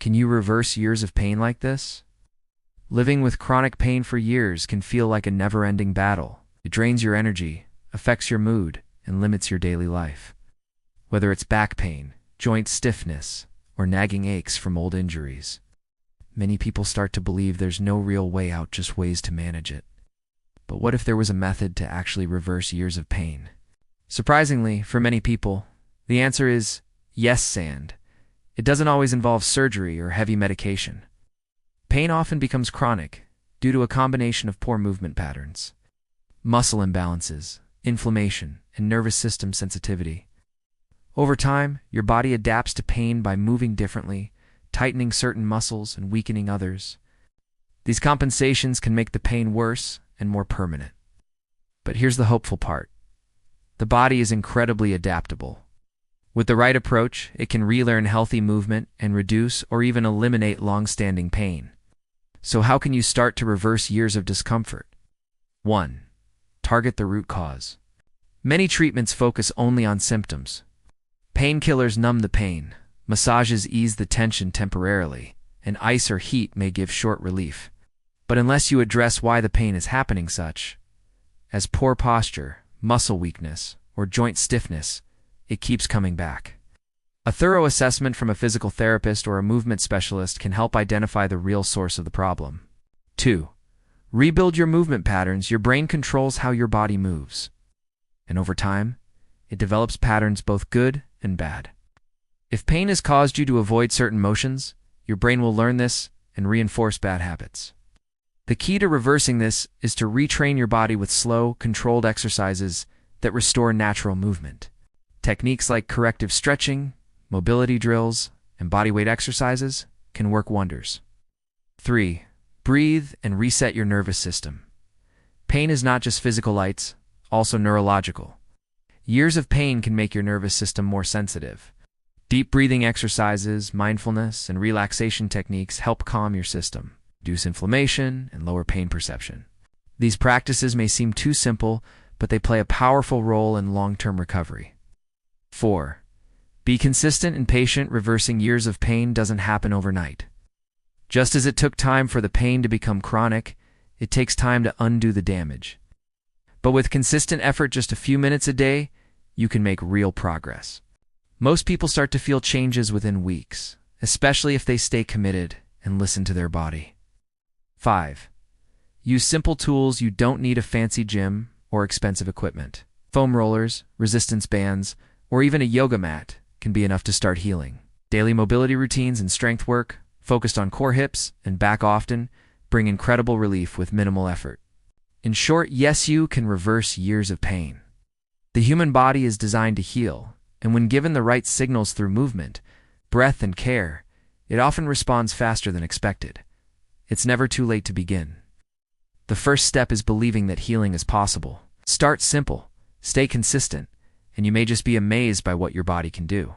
Can you reverse years of pain like this? Living with chronic pain for years can feel like a never-ending battle. It drains your energy, affects your mood, and limits your daily life. Whether it's back pain, joint stiffness, or nagging aches from old injuries, many people start to believe there's no real way out, just ways to manage it. But what if there was a method to actually reverse years of pain? Surprisingly, for many people, the answer is yes, and it doesn't always involve surgery or heavy medication. Pain often becomes chronic due to a combination of poor movement patterns, muscle imbalances, inflammation, and nervous system sensitivity. Over time, your body adapts to pain by moving differently, tightening certain muscles and weakening others. These compensations can make the pain worse and more permanent. But here's the hopeful part. The body is incredibly adaptable. With the right approach, it can relearn healthy movement and reduce or even eliminate long-standing pain. So how can you start to reverse years of discomfort? 1. Target the root cause. Many treatments focus only on symptoms. Painkillers numb the pain, massages ease the tension temporarily, and ice or heat may give short relief. But unless you address why the pain is happening, such as poor posture, muscle weakness, or joint stiffness, it keeps coming back. A thorough assessment from a physical therapist or a movement specialist can help identify the real source of the problem. 2. Rebuild your movement patterns. Your brain controls how your body moves. And over time, it develops patterns both good and bad. If pain has caused you to avoid certain motions, your brain will learn this and reinforce bad habits. The key to reversing this is to retrain your body with slow, controlled exercises that restore natural movement. Techniques like corrective stretching, mobility drills, and bodyweight exercises can work wonders. 3. Breathe and reset your nervous system. Pain is not just physical, it's also neurological. Years of pain can make your nervous system more sensitive. Deep breathing exercises, mindfulness, and relaxation techniques help calm your system, reduce inflammation, and lower pain perception. These practices may seem too simple, but they play a powerful role in long-term recovery. 4. Be consistent and patient. Reversing years of pain doesn't happen overnight. Just as it took time for the pain to become chronic, it takes time to undo the damage. But with consistent effort, just a few minutes a day, you can make real progress. Most people start to feel changes within weeks, especially if they stay committed and listen to their body. 5. Use simple tools. You don't need a fancy gym or expensive equipment. Foam rollers, resistance bands, or even a yoga mat can be enough to start healing. Daily mobility routines and strength work, focused on core, hips, and back often, bring incredible relief with minimal effort. In short, yes, you can reverse years of pain. The human body is designed to heal, and when given the right signals through movement, breath, and care, it often responds faster than expected. It's never too late to begin. The first step is believing that healing is possible. Start simple, stay consistent, and you may just be amazed by what your body can do.